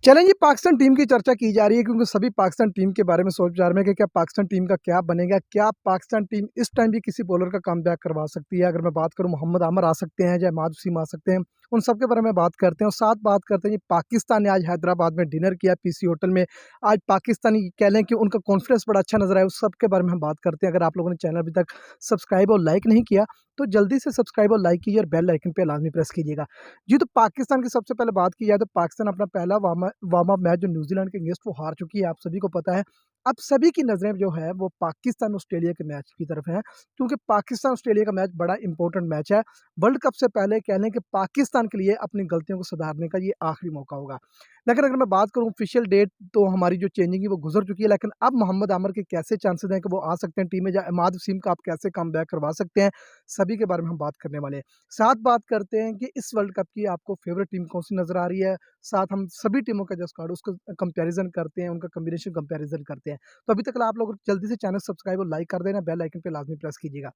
चलें जी, पाकिस्तान टीम की चर्चा की जा रही है क्योंकि सभी पाकिस्तान टीम के बारे में सोच विचार में कि क्या पाकिस्तान टीम का क्या बनेगा? क्या पाकिस्तान टीम इस टाइम भी किसी बॉलर का कमबैक करवा सकती है? अगर मैं बात करूँ मोहम्मद आमर आ सकते हैं, या इमाद वसीम आ सकते हैं, उन सब के बारे में बात करते हैं और साथ बात करते हैं जी पाकिस्तान ने आज हैदराबाद में डिनर किया पीसी होटल में। आज पाकिस्तानी कह लें कि उनका कॉन्फिडेंस बड़ा अच्छा नज़र आया, उस सब के बारे में हम बात करते हैं। अगर आप लोगों ने चैनल अभी तक सब्सक्राइब और लाइक नहीं किया, तो जल्दी से सब्सक्राइब और लाइक कीजिए और बेल आइकन पे लाज़मी प्रेस कीजिएगा। जी, तो पाकिस्तान की सबसे पहले बात की जाए तो पाकिस्तान अपना पहला वार्म अप मैच जो न्यूज़ीलैंड के अगेंस्ट वो हार चुकी है, आप सभी को पता है। अब सभी की नज़रें जो है वो पाकिस्तान ऑस्ट्रेलिया के मैच की तरफ हैं, क्योंकि पाकिस्तान ऑस्ट्रेलिया का मैच बड़ा इंपॉर्टेंट मैच है। वर्ल्ड कप से पहले कह लें कि पाकिस्तान के लिए अपनी गलतियों को सुधारने का ये आखिरी मौका होगा। लेकिन अगर मैं बात करूँ ऑफिशियल डेट, तो हमारी जो चेंजिंग है वो गुज़र चुकी है, लेकिन अब मोहम्मद आमर के कैसे चांसेज़ हैं कि वो आ सकते हैं टीम में, या इमाद वसीम का आप कैसे कमबैक करवा सकते हैं, सभी के बारे में हम बात करने वाले हैं। साथ बात करते हैं कि इस वर्ल्ड कप की आपको फ़ेवरेट टीम कौन-सी नज़र आ रही है? साथ हम सभी टीमों का जो स्क्वाड है उसका कंपैरिज़न करते हैं, उनका कॉम्बिनेशन कंपैरिज़न करते हैं। तो अभी तक आप लोग जल्दी से चैनल सब्सक्राइब और लाइक कर देना, बेल आइकन पे लाज़मी प्रेस कीजिएगा।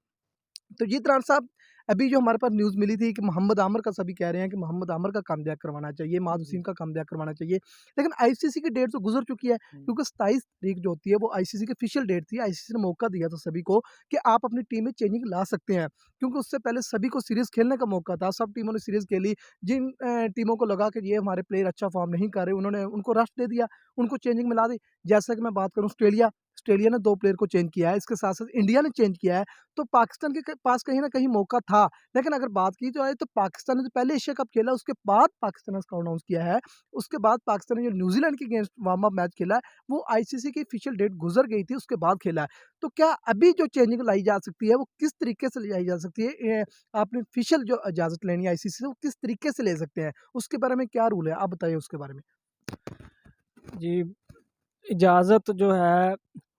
तो जी त्राण साहब, अभी जो हमारे पास न्यूज़ मिली थी कि मोहम्मद आमर का सभी कह रहे हैं कि मोहम्मद आमर का कमबैक करवाना चाहिए, माद जी। वसीम का कमबैक करवाना चाहिए। लेकिन आईसीसी की डेट तो गुज़र चुकी है, हुँ। क्योंकि 27 तारीख जो होती है वो आईसीसी की ऑफिशियल डेट थी। आईसीसी ने मौका दिया था सभी को कि आप अपनी टीम में चेंजिंग ला सकते हैं, क्योंकि उससे पहले सभी को सीरीज़ खेलने का मौका था। सब टीमों ने सीरीज़ खेली, जिन टीमों को लगा कि ये हमारे प्लेयर अच्छा फ़ॉर्म नहीं कर रहे, उन्होंने उनको रेस्ट दे दिया, उनको चेंजिंग में ला दी। जैसा कि मैं बात करूँ ऑस्ट्रेलिया, ऑस्ट्रेलिया ने 2 प्लेयर को चेंज किया है, इसके साथ-साथ इंडिया ने चेंज किया है। तो पाकिस्तान के पास कहीं न कहीं मौका था। लेकिन अगर बात की जाए तो पाकिस्तान ने तो पहले एशिया कप खेला, उसके बाद पाकिस्तान ने इसको अनाउंस किया है। उसके बाद पाकिस्तान ने जो न्यूज़ीलैंड के अगेंस्ट वार्म अप मैच खेला है, वो आईसीसी की ऑफिशियल डेट गुज़र गई थी, उसके बाद खेला है। तो क्या अभी जो चेंजिंग लाई जा सकती है, वो किस तरीके से लाई जा सकती है? आपने ऑफिशियल जो इजाज़त लेनी है आईसीसी से, वो किस तरीके से ले सकते हैं? उसके बारे में क्या रूल है? आप बताइए उसके बारे में। जी, इजाज़त जो है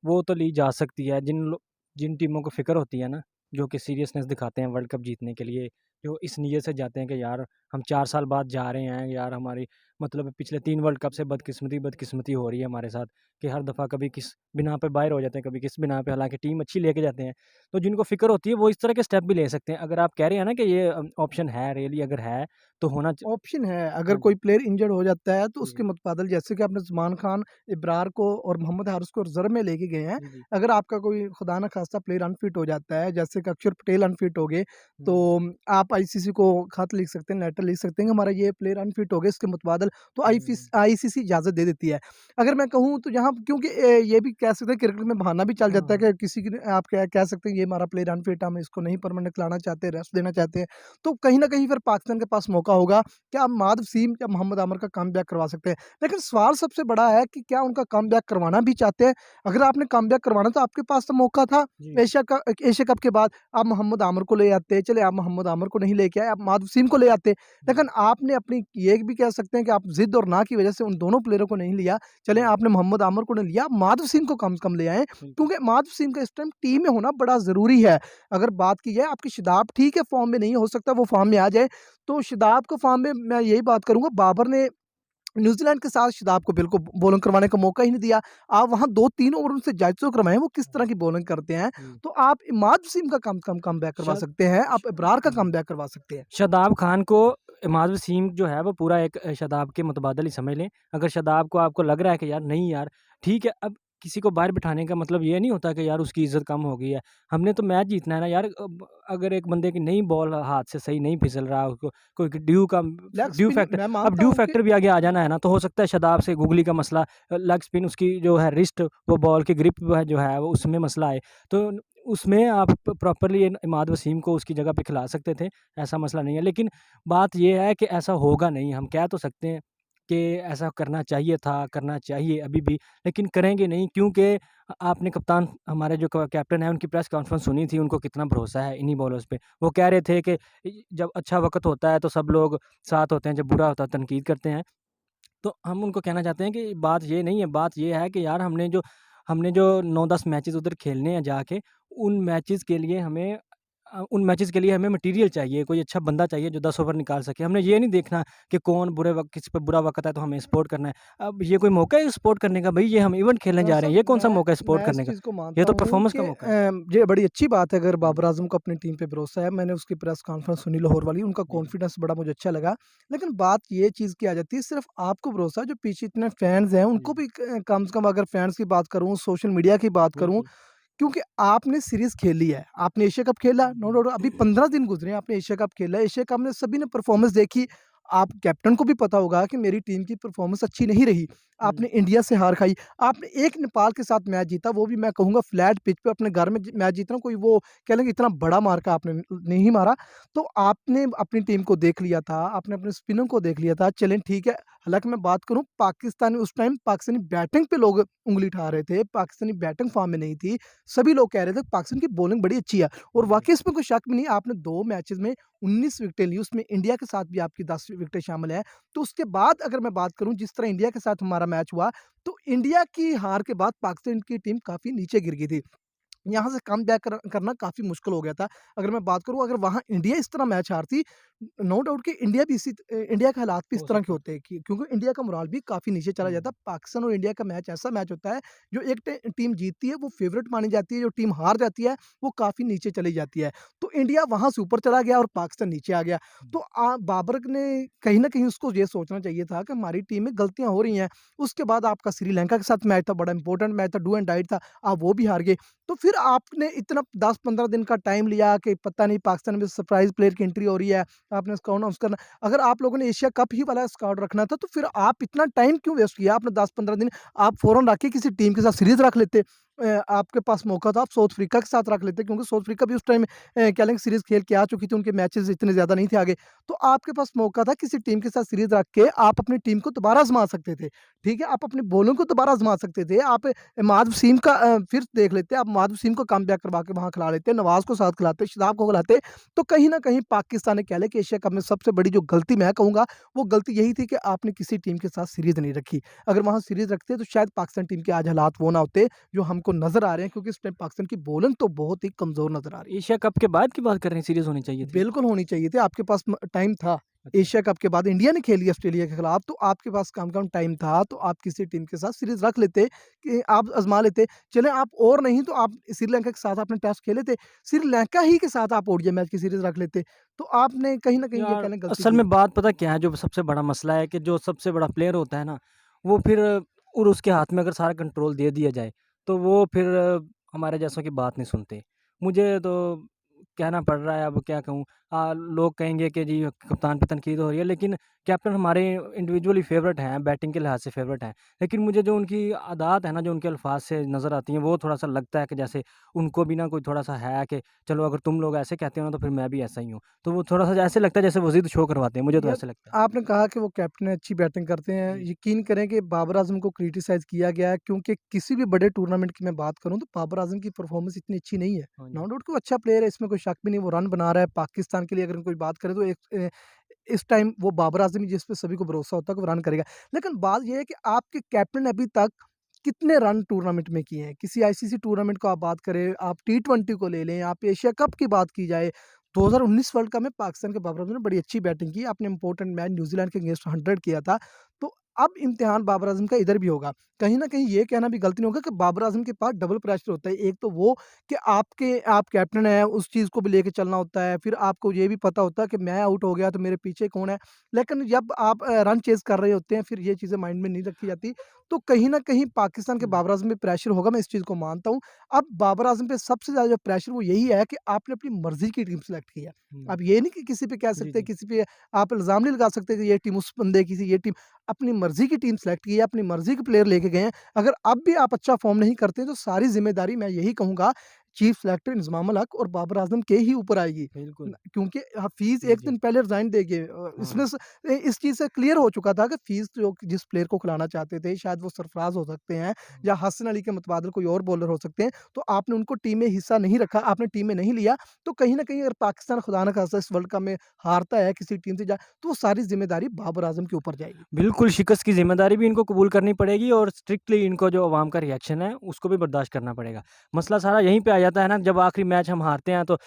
वो तो ली जा सकती है। जिन टीमों को फ़िक्र होती है ना, जो कि सीरियसनेस दिखाते हैं वर्ल्ड कप जीतने के लिए, जो इस नीयत से जाते हैं कि यार हम 4 साल बाद जा रहे हैं, यार हमारी मतलब पिछले 3 वर्ल्ड कप से बदकिस्मती हो रही है हमारे साथ कि हर दफ़ा कभी किस बिना पे बाहर हो जाते हैं, कभी किस बिना पे, हालाँकि टीम अच्छी लेके जाते हैं। तो जिनको फ़िक्र होती है वो इस तरह के स्टेप भी ले सकते हैं। अगर आप कह रहे हैं ना कि ये ऑप्शन है, रियली अगर है तो होना च ऑप्शन है, अगर हाँ जी। कोई प्लेयर इंजर्ड हो जाता है तो उसके जी, मुतबादल, जैसे कि आपने ज़ुमान खान, इब्रार को और मोहम्मद हारिस को रिज़र्व में लेके गए हैं। जी, जी। अगर आपका कोई खुदा ना खास्ता प्लेयर अनफिट हो जाता है, जैसे कि अक्षर पटेल अनफिट हो गए, तो हुँ, आप आईसीसी को खत लिख सकते हैं, लेटर लिख सकते हैं कि हमारा ये प्लेयर अनफिट हो गए, इसके मुतबादल तो हुँ, आईसीसी इजाज़त दे देती है। अगर मैं कहूँ तो यहाँ क्योंकि ये भी कह सकते हैं, क्रिकेट में बहाना भी चल जाता है हाँ। कि किसी की आप क्या कह सकते हैं, ये हमारा प्लेयर अनफिट है, हम इसको नहीं परमानेंट लाना चाहते, रेस्ट देना चाहते हैं। तो कहीं न कहीं फिर पाकिस्तान के पास मौका होगा, क्या आप माद वसीम या मोहम्मद आमर का कमबैक करवा सकते हैं? लेकिन सवाल सबसे बड़ा है कि क्या उनका कमबैक करवाना भी चाहते हैं? अगर आपने कमबैक करवाना तो आपके पास तो मौका था, जी। एशिया कप के बाद आप मोहम्मद आमर को ले आते, चले आप मोहम्मद आमर को नहीं लेके आए, आप माद वसीम को ले आते। हुँ, लेकिन आपने अपनी ये भी कह सकते हैं कि आप ज़िद और ना की वजह से उन दोनों प्लेयरों को नहीं लिया। चलें जी, आपने मोहम्मद आमर को नहीं लिया, आप माद वसीम को कम से कम ले आए, बिल्कुल। क्योंकि माद वसीम का इस टाइम टीम में होना बड़ा ज़रूरी है। अगर बात की जाए, आपकी शादाब ठीक है, फ़ॉर्म में नहीं, हो सकता वो फ़ॉर्म में आ जाए, तो शादाब को फ़ॉर्म में मैं यही बात करूँगा, बाबर ने न्यूज़ीलैंड के साथ शादाब को बिल्कुल बॉलिंग करवाने का मौका ही नहीं दिया। आप वहाँ 2-3 ओवर उनसे जायज़ो करवाएँ, वो किस तरह की बॉलिंग करते हैं। जी। तो आप इमाद वसीम का कम से कम कमबैक करवा शाद सकते हैं, श आप इब्रार का हुँ। कमबैक करवा सकते हैं। शादाब खान को इमाद वसीम जो है वो पूरा एक शादाब के मुतबादल ही समझ लें। अगर शादाब को आपको लग रहा है कि यार नहीं यार, ठीक है, अब किसी को बाहर बिठाने का मतलब ये नहीं होता कि यार उसकी इज़्ज़त कम हो गई है। हमने तो मैच जीतना है ना यार। अब अगर एक बंदे की नई बॉल हाथ से सही नहीं फिसल रहा, उसको कोई लेग ड्यू स्पिन फैक्टर, मैं अब मानता ड्यू हूँ कि फैक्टर भी आगे आ जाना है ना, तो हो सकता है शादाब से गुगली का मसला, लेग स्पिन उसकी जो है रिस्ट, वो बॉल की ग्रिप जो है वो उसमें मसला आए। तो उसमें आप प्रॉपर्ली इमाद वसीम को उसकी जगह पे खिला सकते थे, ऐसा मसला नहीं है। लेकिन बात ये है कि ऐसा होगा नहीं, हम कह तो सकते हैं कि ऐसा करना चाहिए था, करना चाहिए अभी भी, लेकिन करेंगे नहीं क्योंकि आपने कप्तान हमारे जो कैप्टन हैं उनकी प्रेस कॉन्फ्रेंस सुनी थी, उनको कितना भरोसा है इन्हीं बॉलर्स पे। वो कह रहे थे कि जब अच्छा वक़्त होता है तो सब लोग साथ होते हैं, जब बुरा होता है तनकीद करते हैं। तो हम उनको कहना चाहते हैं कि बात ये नहीं है, बात ये है कि यार हमने जो 9-10 मैचेज़ उधर खेलने हैं जाके, उन मैचेज़ के लिए हमें उन मैचेस के लिए हमें मटेरियल चाहिए, कोई अच्छा बंदा चाहिए जो 10 ओवर निकाल सके। हमने ये नहीं देखना कि कौन बुरे वक़्त किस पे बुरा वक़्त है तो हमें सपोर्ट करना है। अब ये कोई मौका है सपोर्ट करने का? भई ये हम इवेंट खेलने जा रहे दरअसल हैं, ये कौन-सा मैं मौका है सपोर्ट मैं इस करने का? चीज़ को ये मानता तो हूँ परफॉर्मेंस का कि मौका है। ये बड़ी अच्छी बात है अगर हुँ, बाबर आज़म को अपनी टीम पे भरोसा है। मैंने उसकी प्रेस कॉन्फ्रेंस सुनी लाहौर वाली, उनका जी। कॉन्फिडेंस बड़ा मुझे अच्छा लगा। लेकिन बात ये चीज़ की आ जाती है सिर्फ़ आपको भरोसा है, जो पीछे इतने फैन्स हैं उनको जी, भी कम से कम अगर फैन्स की बात करूँ, सोशल मीडिया की बात करूँ, बिल्कुल। क्योंकि आपने सीरीज़ खेली है, आपने एशिया कप खेला, नो हुँ, डाउट अभी 15 दिन गुज़रे हैं, आपने एशिया कप खेला है, एशिया कप में सभी ने परफ़ॉर्मेंस देखी, आप कैप्टन को भी पता होगा कि मेरी टीम की परफ़ॉर्मेंस अच्छी नहीं रही, हुँ, आपने इंडिया से हार खाई, आपने एक नेपाल के साथ मैच जीता, वो भी मैं कहूँगा फ्लैट पिच पे अपने घर में मैच जीतना, कोई वो कह लें कि इतना बड़ा मार्का आपने नहीं मारा, तो आपने अपनी टीम को देख लिया था, आपने अपने स्पिनर को देख लिया था, चलें ठीक है, हालाँकि मैं बात करूँ पाकिस्तानी उस टाइम पाकिस्तानी बैटिंग पे लोग उँगली उठा रहे थे, पाकिस्तानी बैटिंग फ़ॉर्म में नहीं थी, सभी लोग कह रहे थे पाकिस्तान की बॉलिंग बड़ी अच्छी है और जी, वाक़ई इसमें कोई शक भी नहीं है, आपने 2 मैचेज़ में 19 विकेटें ली, उसमें इंडिया के साथ भी आपकी 10 विकेटें शामिल हैं। तो उसके बाद अगर मैं बात करूँ जिस तरह इंडिया के साथ हमारा मैच हुआ, तो इंडिया की हार के बाद पाकिस्तान की टीम काफ़ी नीचे गिर गई थी। यहाँ से कमबैक करना काफ़ी मुश्किल हो गया था। अगर मैं बात करूँ अगर वहाँ इंडिया इस तरह मैच हारती, नो डाउट कि इंडिया के हालात भी इस हो तरह के सकता है। होते कि क्योंकि इंडिया का मोराल भी काफ़ी नीचे चला जाता। हुँ, पाकिस्तान और इंडिया का मैच ऐसा मैच होता है, जो एक टीम जीतती है वो फ़ेवरेट मानी जाती है, जो टीम हार जाती है, वो काफ़ी नीचे चली जाती है। तो इंडिया वहाँ से ऊपर चला गया और पाकिस्तान नीचे आ गया। हुँ, तो बाबर ने कहीं न कहीं उसको ये सोचना चाहिए था कि हमारी टीम में गलतियाँ हो रही हैं। उसके बाद आपका श्रीलंका के साथ मैच था, बड़ा इंपॉर्टेंट मैच था, डू एंड डाई था, आप वो भी हार गए। तो फिर आपने इतना 10-15 दिन का टाइम लिया कि पता नहीं पाकिस्तान में सरप्राइज़ प्लेयर की एंट्री हो रही है, आपने इसको अनाउंस करना। अगर आप लोगों ने एशिया कप ही वाला स्क्वाड रखना था, तो फिर आप इतना टाइम क्यों वेस्ट किया? आपने 10-15 दिन आप फ़ौरन रख के किसी टीम के साथ सीरीज़ रख लेते। आपके पास मौका था, आप साउथ अफ्रीका के साथ रख लेते क्योंकि साउथ अफ्रीका भी उस टाइम कह लें कि सीरीज़ खेल के आ चुकी थी, उनके मैचेज़ इतने ज़्यादा नहीं थे आगे। तो आपके पास मौका था किसी टीम के साथ सीरीज़ रख के आप अपनी टीम को दोबारा आज़मा सकते थे, ठीक है? आप अपनी बॉलिंग को दोबारा आज़मा सकते थे। आप इमाद वसीम का फिर देख लेते, आप इमाद वसीम को कमबैक करवा के वहाँ खिला लेते, नवाज़ को साथ खिलाते, शादाब को खिलाते, तो कहीं न कहीं पाकिस्तान ने कह लें कि एशिया कप में सबसे बड़ी जो गलती मैं कहूँगा, वो गलती यही थी कि आपने किसी टीम के साथ सीरीज़ नहीं रखी। अगर वहाँ सीरीज़ रखते तो शायद पाकिस्तान टीम के आज हालात वो ना होते, जो हमको नज़र आ रहे हैं क्योंकि इस टाइम पाकिस्तान की बॉलिंग तो बहुत ही कमज़ोर नज़र आ रही है। एशिया कप के बाद की बात कर रहे हैं, सीरीज़ होनी चाहिए थी? बिल्कुल होनी चाहिए थी, आपके पास टाइम था। अच्छा। एशिया कप के बाद इंडिया ने खेली ऑस्ट्रेलिया के खिलाफ, तो आपके पास कम-कम टाइम था, तो आप किसी टीम के साथ सीरीज़ रख लेते कि आप आज़मा लेते। चलें आप और नहीं तो आप श्रीलंका के साथ आपने टेस्ट खेले थे, श्रीलंका ही के साथ आप ओडीआई मैच की सीरीज़ रख लेते। तो आपने कहीं न कहीं ये यार, कह लें गलती असल की। में बात पता क्या है, जो सबसे बड़ा मसला है कि जो सबसे बड़ा प्लेयर होता है ना, वो फिर और उसके हाथ में अगर सारा कंट्रोल दे दिया जाए, तो वो फिर हमारे जैसों की बात नहीं सुनते। मुझे तो कहना पड़ रहा है, अब क्या कहूँ? लोग कहेंगे कि जी कप्तान पे तनकीद हो रही है, लेकिन कैप्टन हमारे इंडिविजुअली फ़ेवरेट हैं, बैटिंग के लिहाज से फ़ेवरेट हैं। लेकिन मुझे जो उनकी आदत है ना, जो उनके अल्फाज से नज़र आती हैं, वो थोड़ा-सा लगता है कि जैसे उनको भी ना कोई थोड़ा-सा है कि चलो अगर तुम लोग ऐसे कहते हो ना, तो फिर मैं भी ऐसा ही हूँ। तो वो थोड़ा-सा ऐसे लगता है जैसे वो ज़िद शो करवाते हैं, मुझे तो यार, ऐसे लगता है। आपने कहा कि वो कैप्टन है, अच्छी बैटिंग करते हैं। जी। यकीन करें कि बाबर आज़म को क्रिटिसाइज़ किया गया है क्योंकि किसी भी बड़े टूर्नामेंट की मैं बात करूँ तो बाबर आज़म की परफ़ॉर्मेंस इतनी अच्छी नहीं है। हाँ नो जी। डाउट कि वो अच्छा प्लेयर है, इसमें कोई शक भी नहीं, वो रन बना रहा है। पाकिस्तान के लिए अगर हम कोई बात करें तो इस टाइम वो बाबर आज़म ही जिस पे सभी को भरोसा होता है कि वो रन करेगा। लेकिन बात ये है कि आपके कैप्टन ने अभी तक कितने रन टूर्नामेंट में किए हैं? किसी आईसीसी टूर्नामेंट को आप बात करें, आप टी20 को ले लें, आप एशिया कप की बात की जाए, 2019 वर्ल्ड कप में पाकिस्तान के बाबर आज़म ने बड़ी अच्छी बैटिंग की। आपने इम्पोर्टेंट मैच न्यूज़ीलैंड के अगेंस्ट 100 किया था। तो अब इम्तिहान बाबर आज़म का इधर भी होगा। कहीं न कहीं ये कहना भी गलती नहीं होगा कि बाबर आज़म के पास डबल प्रेशर होता है। एक तो वो कि आप कैप्टन हैं, उस चीज़ को भी लेके चलना होता है। फिर आपको ये भी पता होता है कि मैं आउट हो गया तो मेरे पीछे कौन है। लेकिन जब आप रन चेज़ कर रहे होते हैं, फिर ये चीज़ें माइंड में नहीं रखी जाती। तो कहीं न कहीं पाकिस्तान के हुँ, बाबर आज़म पे प्रेशर होगा, मैं इस चीज़ को मानता हूँ। अब बाबर आज़म पे सबसे ज़्यादा जो प्रेशर वो यही है कि आपने अपनी मर्ज़ी की टीम सेलेक्ट की है। हुँ। अब ये नहीं कि किसी पे कह जी, सकते, जी। किसी पे आप इल्ज़ाम नहीं लगा सकते कि ये टीम उस बंदे की थी, ये टीम अपनी मर्ज़ी की टीम सेलेक्ट की है, अपनी मर्ज़ी के प्लेयर लेके गए हैं। अगर अब भी आप अच्छा फ़ॉर्म नहीं करते हैं, तो सारी ज़िम्मेदारी मैं यही कहूँगा चीफ सेलेक्टर इंज़माम अल हक और बाबर आज़म के ही ऊपर आएगी। बिल्कुल। क्योंकि हफ़ीज़ जी, एक जी। दिन पहले रिज़ाइन देंगे। हाँ। इसमें से इस चीज़ से क्लियर हो चुका था कि फ़ीस जो जिस प्लेयर को खिलाना चाहते थे, शायद वो सरफ़राज़ हो सकते हैं हुँ। या हसन अली के मुतबादिल कोई और बॉलर हो सकते हैं। तो आपने उनको टीम में हिस्सा नहीं रखा, आपने टीम में नहीं लिया, तो कहीं न कहीं अगर पाकिस्तान खुदा न खास्ता इस वर्ल्ड कप में हारता है किसी टीम से तो वो सारी ज़िम्मेदारी बाबर आज़म के ऊपर जाएगी। बिल्कुल, शिकस्त की ज़िम्मेदारी भी इनको कबूल करनी पड़ेगी और स्ट्रिक्टली इनको जो अवाम का रिएक्शन है, उसको भी बर्दाश्त करना पड़ेगा। मसला सारा यहीं पे आ जाता है ना, जब आखिरी मैच हम हारते हैं तो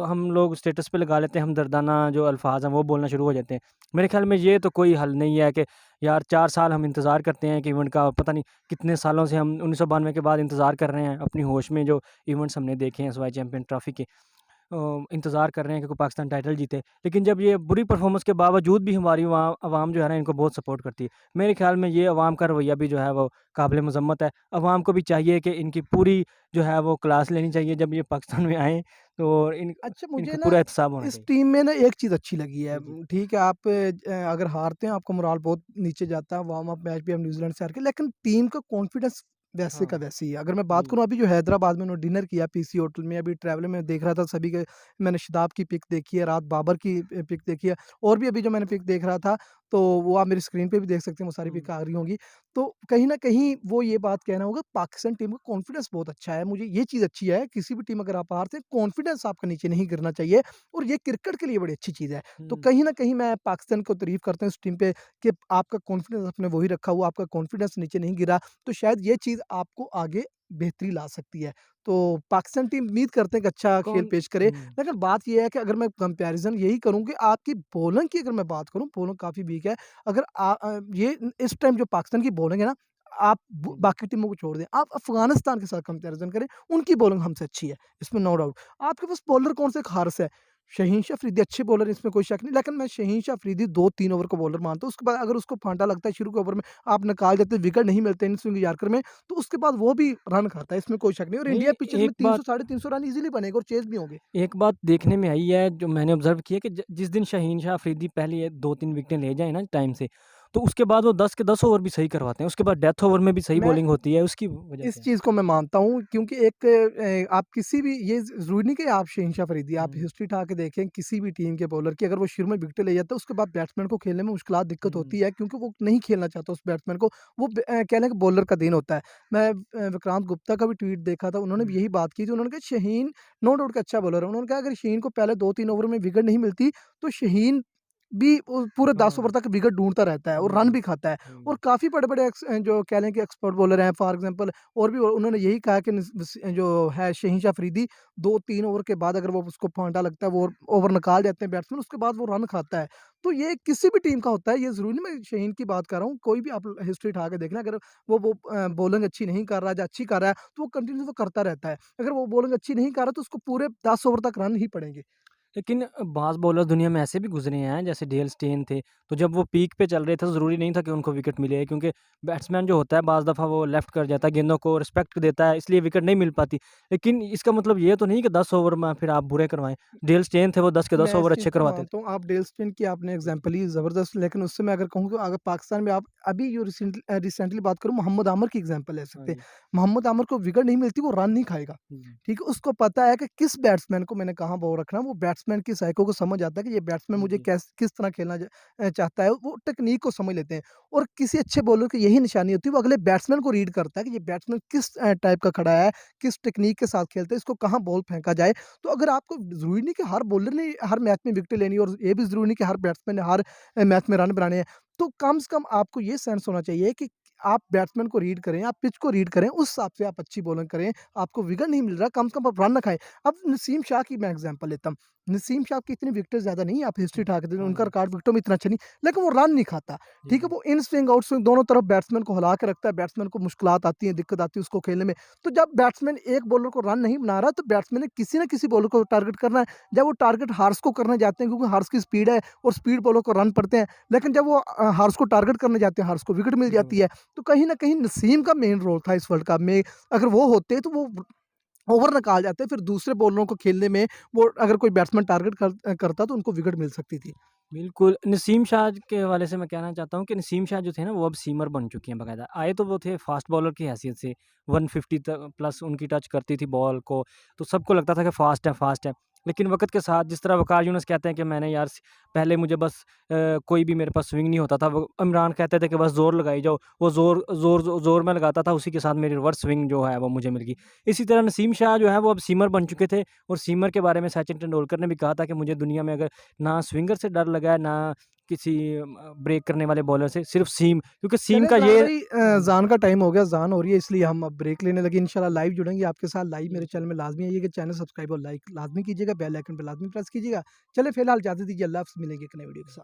हम लोग स्टेटस पे लगा लेते हैं, हमदर्दाना जो अल्फाज हैं वो बोलना शुरू हो जाते हैं। मेरे ख्याल में ये तो कोई हल नहीं है कि यार 4 साल हम इंतज़ार करते हैं कि इवेंट का, पता नहीं कितने सालों से हम 1992 के बाद इंतज़ार कर रहे हैं अपनी होश में, जो इवेंट्स हमने देखे हैं सिवाय चैंपियन ट्रॉफी के। इंतज़ार कर रहे हैं कि कोई पाकिस्तान टाइटल जीते। लेकिन जब ये बुरी परफ़ॉर्मेंस के बावजूद भी हमारी अवाम जो है ना इनको बहुत सपोर्ट करती है। मेरे ख़्याल में ये अवाम का रवैया भी जो है वो काबिल मज़म्मत है। अवाम को भी चाहिए कि इनकी पूरी जो है वो क्लास लेनी चाहिए जब ये पाकिस्तान में आएँ, तो अच्छा, मुझे इनका ना पूरा एहतसाब होना इस चाहिए। टीम में ना एक चीज़ अच्छी लगी है। जी। ठीक है, आप अगर हारते हैं, आपका मोराल बहुत नीचे जाता है, वार्म अप मैच भी हम न्यूज़ीलैंड से हार के, लेकिन टीम का कॉन्फिडेंस वैसे का हाँ, वैसे ही है। अगर मैं बात जी। करूँ, अभी जो हैदराबाद में उन्होंने डिनर किया पीसी होटल में, अभी ट्रैवलर में देख रहा था सभी के, मैंने शदाब की पिक देखी है, रात बाबर की पिक देखी है, और भी अभी जो मैंने पिक देख रहा था, तो वो आप मेरी स्क्रीन पे भी देख सकते हैं, वो सारी हुँ, पिक आ रही होंगी। तो कहीं न कहीं वो ये बात कहना होगा, पाकिस्तान टीम का कॉन्फिडेंस बहुत अच्छा है। मुझे ये चीज़ अच्छी है, किसी भी टीम अगर आप हारते हैं, कॉन्फिडेंस आपका नीचे नहीं गिरना चाहिए, और ये क्रिकेट के लिए बड़ी अच्छी चीज़ है। तो हुँ। कहीं न कहीं मैं पाकिस्तान को तारीफ़ करता हूँ इस टीम पे, कि आपका कॉन्फिडेंस आपने वही रखा हुआ, आपका कॉन्फिडेंस नीचे नहीं गिरा, तो शायद ये चीज़ आपको आगे बेहतरी ला सकती है। तो पाकिस्तान टीम उम्मीद करते हैं कि अच्छा खेल कौन पेश करे, हुँ, लेकिन बात ये है कि अगर मैं कंपैरिज़न यही करूँ कि आपकी बॉलिंग की अगर मैं बात करूँ, बॉलिंग काफ़ी वीक है। अगर ये इस टाइम जो पाकिस्तान की बॉलिंग है ना, आप हुँ। बाकी टीमों को छोड़ दें, आप अफ़गानिस्तान के साथ कंपैरिज़न करें, उनकी बॉलिंग हमसे अच्छी है, इसमें नो डाउट। आपके पास बॉलर कौन से, एक हारिस है, शहीन शाह अफरीदी अच्छे बॉलर हैं, इसमें कोई शक नहीं, लेकिन मैं शहीन शाह अफरीदी 2-3 ओवर का बॉलर मानता हूँ। उसके बाद अगर उसको फांटा लगता है शुरू के ओवर में, आप निकाल देते, विकेट नहीं मिलते इन स्विंग यॉर्कर में, तो उसके बाद वो भी रन खाता है, इसमें कोई शक नहीं, और नहीं, इंडिया पिचेज़ में एक 300 बात साढ़े 300 रन ईज़िली बनेंगे और चेज़ भी होंगे। एक बात देखने में आई है, जो मैंने ऑब्ज़र्व की है कि ज जिस दिन शाहीन शाह अफ़रीदी पहली 2-3 विकेटें ले जाएँ ना टाइम से, तो उसके बाद वो 10 के 10 ओवर भी सही करवाते हैं। उसके बाद डेथ ओवर में भी सही मैं बॉलिंग होती है, उसकी वजह इस क्या है? चीज़ को मैं मानता हूँ, क्योंकि एक आप किसी भी, ये ज़रूरी नहीं कि आप शहनशाह अफ़रीदी, आप हुँ, हिस्ट्री उठा के देखें किसी भी टीम के बॉलर की, अगर वो शुरू में विकेटें ले जाता है, उसके बाद बैट्समैन को खेलने में मुश्किलात दिक्कत हुँ, होती है, क्योंकि वो नहीं खेलना चाहता उस बैट्समैन को, वो कह लें कि बॉलर का दिन होता है। मैं विक्रांत गुप्ता का भी ट्वीट देखा था, उन्होंने भी हुँ, यही बात की थी, उन्होंने कहा शहीन नो डाउट कि अच्छा बॉलर है, उन्होंने कहा अगर शहीन को पहले 2-3 ओवर में विकेट नहीं मिलती, तो शहीन भी पूरे 10 ओवर हाँ, तक विकेट ढूँढता रहता है और रन हुँ, भी खाता है, और हुँ, काफ़ी बड़े-बड़े जो कह लें कि एक्सपर्ट बॉलर हैं, फॉर एग्ज़ाम्पल, और भी उन्होंने यही कहा कि जो है शहीन अफरीदी 2-3 ओवर के बाद अगर वो उसको फांटा लगता है, वो ओवर निकाल जाते हैं बैट्समैन, उसके बाद वो रन खाता है। तो ये किसी भी टीम का होता है, ये ज़रूरी नहीं मैं शहीन की बात कर रहा हूँ, कोई भी आप हिस्ट्री उठा के देख लें, अगर वो बॉलिंग अच्छी नहीं कर रहा है या अच्छी कर रहा है, तो वो कंटिन्यू वो करता रहता है। अगर वो बॉलिंग अच्छी नहीं कर रहा, तो उसको पूरे 10 ओवर तक रन ही पड़ेंगे। लेकिन बाज़ बॉलर दुनिया में ऐसे भी गुज़रे हैं, जैसे डेल स्टेन थे, तो जब वो पीक पे चल रहे थे, तो ज़रूरी नहीं था कि उनको विकेट मिले, क्योंकि बैट्समैन जो होता है बाज़ दफ़ा वो लेफ़्ट कर जाता है, गेंदों को रिस्पेक्ट देता है, इसलिए विकेट नहीं मिल पाती। लेकिन इसका मतलब ये तो नहीं कि 10 ओवर में फिर आप बुरे करवाएँ। डेल स्टेन थे, वो 10 के 10 मैं इस ओवर चीज़ अच्छे को करवाते थे। मानता हूँ, आप डेल स्टेन की आपने एग्ज़ाम्पल ही ज़बरदस्त, लेकिन उससे मैं अगर कहूँ कि अगर पाकिस्तान में आप अभी जो रिसेंटली बात करूँ, मोहम्मद आमिर की एग्ज़ाम्पल ले हाँ सकते हैं। जी। मोहम्मद आमिर को विकेट नहीं मिलती, वो रन नहीं खाएगा, हुँ, ठीक है? उसको पता है कि किस बैट्समैन को मैंने कहाँ बॉल रखना है, वो बैट्समैन की साइको को समझ आता है कि ये बैट्समैन मुझे जी। किस तरह खेलना चाहता है, वो टेक्नीक को समझ लेते हैं, और किसी अच्छे बॉलर की यही निशानी होती है, वो अगले बैट्समैन को रीड करता है कि ये बैट्समैन किस टाइप का खड़ा है, किस टेक्नीक के साथ खेलता है, इसको कहाँ बॉल फेंका जाए। तो अगर आपको ज़रूरी नहीं कि हर बॉलर ने हर मैच में विकेट लेनी है, और ये भी ज़रूरी नहीं कि हर बैट्समैन ने हर मैच में रन बनाने हैं। तो कम से कम आपको ये सेंस होना चाहिए कि आप बैट्समैन को रीड करें, आप पिच को रीड करें, उस हिसाब से आप अच्छी बॉलिंग करें। आपको विकेट नहीं मिल रहा, कम से कम आप रन ना खाएँ। अब नसीम शाह की मैं एग्ज़ाम्पल लेता हूँ। नसीम शाह की इतनी विकेटें ज़्यादा नहीं है, आप हिस्ट्री उठा के देखें, हाँ उनका जी। रिकॉर्ड विकेटों में इतना अच्छा नहीं, लेकिन वो रन नहीं खाता, ठीक है? जी। वो इन स्विंग, आउट स्विंग दोनों तरफ बैट्समैन को हिला के रखता है, बैट्समैन को मुश्किलात आती हैं, दिक्कत आती है उसको खेलने में। तो जब बैट्समैन एक बॉलर को रन नहीं बना रहा, तो बैट्समैन ने किसी न किसी बॉलर को टारगेट करना है। जब वो टारगेट हार्स को करने जाते हैं, क्योंकि हार्स की स्पीड है और स्पीड बॉलर को रन पड़ते हैं, लेकिन जब वो हार्स को टारगेट करने जाते हैं, हार्स को विकेट मिल जाती हुँ। है। तो कहीं न कहीं नसीम का मेन रोल था इस वर्ल्ड कप में। अगर वो होते, तो वो ओवर निकाल जाते, फिर दूसरे बॉलरों को खेलने में, वो अगर कोई बैट्समैन टारगेट करता, तो उनको विकेट मिल सकती थी। बिल्कुल, नसीम शाह के हवाले से मैं कहना चाहता हूँ कि नसीम शाह जो थे ना, वो अब सीमर बन चुके हैं बाकायदा। आए तो वो थे फ़ास्ट बॉलर की हैसियत से, 150 प्लस उनकी टच करती थी बॉल को, तो सबको लगता था कि फ़ास्ट है। लेकिन वक़्त के साथ जिस तरह वकार यूनुस कहते हैं कि मैंने यार पहले मुझे बस कोई भी मेरे पास स्विंग नहीं होता था। वो इमरान कहते थे कि बस ज़ोर लगाई जाओ, वो ज़ोर मैं लगाता था, उसी के साथ मेरी रिवर्स स्विंग जो है वो मुझे मिल गई। इसी तरह नसीम शाह जो है वो अब सीमर बन चुके थे, और सीमर के बारे में सचिन तेंदुलकर ने भी कहा था कि मुझे दुनिया में अगर ना स्विंगर से डर लगा है, ना किसी ब्रेक करने वाले बॉलर से, सिर्फ़ सीम, क्योंकि सीम चलिए का फिलहाल ये भाई ज़ान का टाइम हो गया, ज़ान हो रही है इसलिए हम अब ब्रेक लेने लगे। इंशाल्लाह लाइव जुड़ेंगे आपके साथ, लाइव मेरे चैनल में लाज़मी आइए कि चैनल सब्सक्राइब और लाइक लाज़मी कीजिएगा, बेल आइकन पे लाज़मी प्रेस कीजिएगा। चलिए फिलहाल इजाज़त दीजिए, अल्लाह हाफ़िज़, मिलेंगे एक नए वीडियो के साथ।